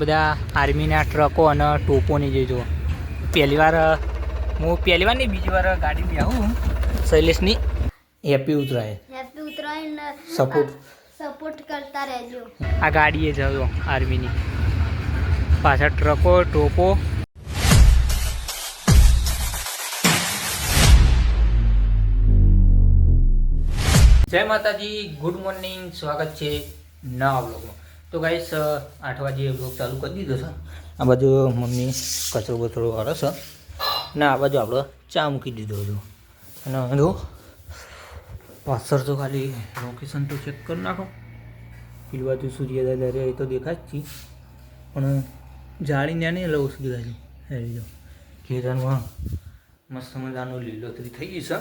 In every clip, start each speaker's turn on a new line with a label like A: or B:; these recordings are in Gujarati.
A: બધા આર્મીના ટ્રકો અને ટોપોની જે જો પહેલી વાર નહીં બીજી વાર ગાડી આવું શૈલેષની હેપી ઉતરાયણ સપોર્ટ કરતા રહેજો. આ ગાડીએ જજો આર્મીની પાછળ ટ્રકો ટોપો. જય માતાજી, ગુડ મોર્નિંગ, સ્વાગત છે નવા બ્લોગમાં. તો ગાઈસ 8 વાગે બ્લોગ ચાલુ કરી દીધો છે. આ બાજુ મમ્મી કચરો બચરો કરે છે ને આ બાજુ આપણે ચા મૂકી દીધો હતો. અને જો પાછળ તો ખાલી લોકેશન તો ચેક કરી નાખો. પેલી બાજુ સૂર્યદાદા એ તો દેખાય જ છે પણ જાળીને નહીં લઉં છું દેખાય છે. જો ખેતરમાં મસ્ત મજાનું લીલોતરી થઈ ગઈ છે.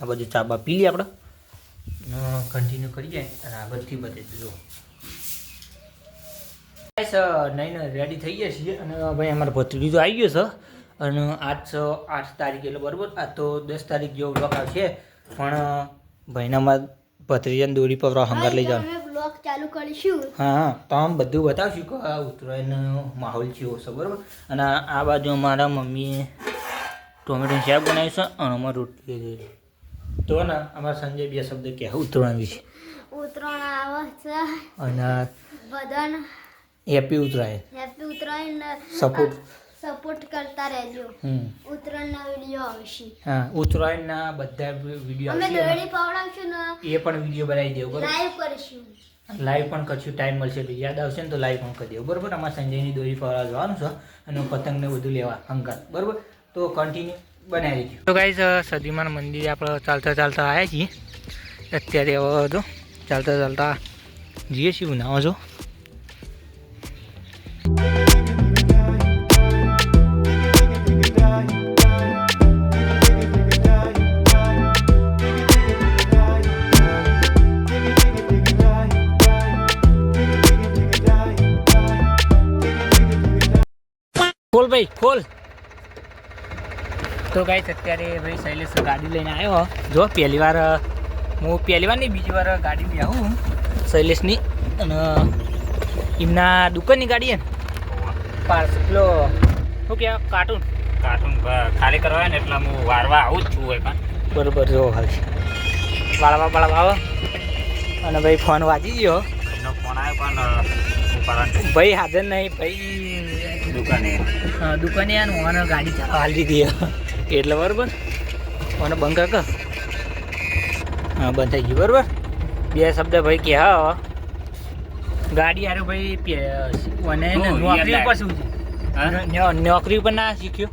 A: આ બાજુ ચા બા પી લઈએ આપણે, કન્ટિન્યુ કરી જાય અને આગળથી બતાવી દીધો. નહીં રેડી થઈ ગયા છીએ અને ભાઈ અમારો ભત્રીજો આવી ગયો છે. અને આજ 8 તારીખ એટલે બરાબર. આ તો 10 તારીખ જેવો બ્લોગ આવશે પણ ભાઈનામાં ભત્રીજાને દોરી પર હંગાર લઈ જવાનું બ્લોગ ચાલુ કરીશું. હા તો આમ બધું બતાવશું કે આ ઉત્તરાયણનો માહોલ કેવો છે બરાબર. અને આ બાજુ અમારા મમ્મીએ ટોમેટોનું શાક બનાવ્યું છે અને અમારે રોટલી તો ને અમારા સંજય બે શબ્દ કહે ઉત્તરાયણ વિશે.
B: ઉત્તરાયણ આવે છે
A: અને
B: બધાને
A: હેપી ઉત્તરાયણ
B: સપોર્ટ કરતા રહેજો. ઉત્તરાયણના વિડીયો આવશે.
A: હા ઉત્તરાયણના બધા વિડીયો
B: અમે દોરી પવડાવશું ને
A: એ પણ વિડીયો બનાવી દેવું બરાબર.
B: લાઈવ કરીશું,
A: લાઈવ પણ કરશું. ટાઈમ મળશે તો યાદ આવશે ને તો લાઈવ પણ કરી દેવું બરાબર. અમારા સંજયની દોરી પવડાવવા જવાનું છે અને પતંગને બધું લેવા હંકાર બરાબર. તો કન્ટિન્યુ બનાવી દીધું. તો ગાઈસ સદીમાન મંદિરે આપણે ચાલતા આવ્યા છીએ. અત્યારે હવે તો ચાલતા જઈએ છીએ. બનાવો છો ખોલ ભાઈ ખોલ. તો ગાઈસ અત્યારે ભાઈ શૈલેષ ગાડી લઈને આવ્યો. જો પહેલી વાર નહીં બીજી વાર ગાડી આવું શૈલેષની અને એમના દુકાનની ગાડી ને પેલો શું કહેવાય કાર્ટૂન
C: ખાલી કરવા ને એટલે હું વારવા આવું જ છું હોય પણ
A: બરાબર. જો ખાલી વાળવા આવે અને ભાઈ ફોન વાજી ગયો.
C: એનો ફોન આવ્યો પણ
A: ભાઈ હાજર નહીં ભાઈ દુકાને અને ગાડી હાલ દીધી એટલે બરાબર. અને બંધ કર હા બંધ થઈ ગયું બરાબર. બે શબ્દ ભાઈ કે હા ગાડી યાર ભાઈ નોકરી ઉપર શું છે નોકરી ઉપર ના શીખ્યો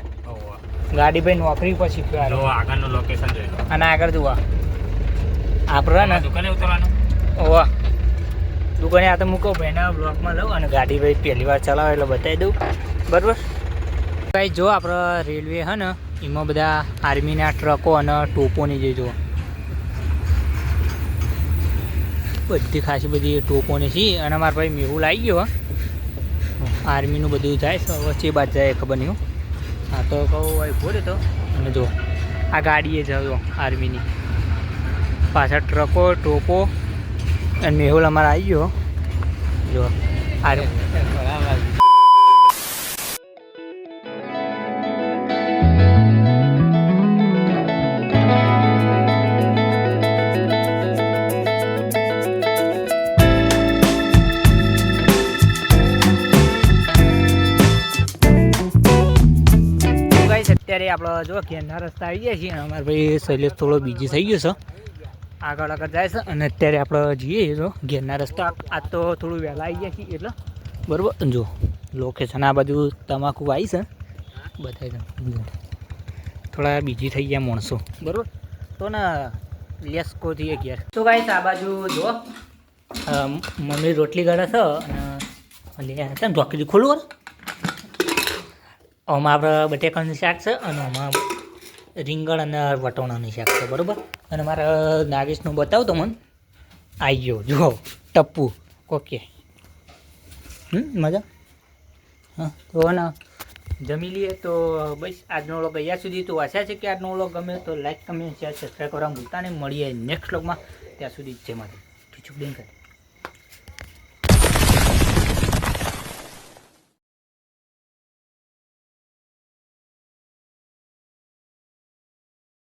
A: ગાડી ભાઈ નોકરી ઉપર શીખ્યો.
C: આગળનું લોકેશન જોઈ લો
A: અને આગળ જોવા આપણે ને
C: દુકાને ઉતરવાનું.
A: ઓવા દુકાને આ તો મૂકો ભાઈના બ્લોકમાં લઉં અને ગાડી ભાઈ પહેલી વાર ચલાવે એટલે બતાવી દઉં બરાબર. ભાઈ જો આપણે રેલવે છે ને એમાં બધા આર્મીના ટ્રકો અને ટોપોની જે જો બધી ખાસી બધી ટોપોની છે. અને મારા ભાઈ મેહુલ આવી ગયો આર્મીનું બધું જાય છે. વચ્ચે બાદ જાય ખબર નહીં. હા તો કહું ભાઈ બોલે તો. અને જો આ ગાડીએ જજો આર્મીની પાછળ ટ્રકો ટોપો અને મેહુલ અમારે આવી ગયો. જો અત્યારે આપણે જો ઘેરના રસ્તા આવી ગયા છીએ. અમારા ભાઈ શૈલેષ થોડો બીજી થઈ ગયો છે, આગળ જાય છે. અને અત્યારે આપણે જઈએ તો ઘેરના રસ્તા. આજ તો થોડું વહેલા આવી ગયા છીએ એટલે બરાબર. જો લોકેશન આ બાજુ તમાકુ આવી છે બતાવી દઉં. થોડા બીજી થઈ ગયા માણસો બરાબર. તો ને લેસ્કોથી ઘેર. તો ગાઈસ આ બાજુ જો મમ્મી રોટલી કરે છે અને કેમ ચોકડી ખોલું કર. આમાં આપણે બટેકાનું શાક છે અને આમાં રીંગણ અને વટોણાનું શાક છે બરાબર. અને મારા નાગેશનું બતાવતો મને આવી ગયો જુઓ ટપ્પુ ઓકે મજા. હા તો ને જમી લઈએ. તો બસ આજનો વ્લોગ અહીંયા સુધી. તો આશા છે કે આજનો વ્લોગ ગમે તો લાઈક કમેન્ટ શેર સબસ્ક્રાઈબ કરવા ભૂલતા નહીં. મળીએ નેક્સ્ટ વ્લોગમાં. ત્યાં સુધી જય માતા. ખીચું બેન કરે.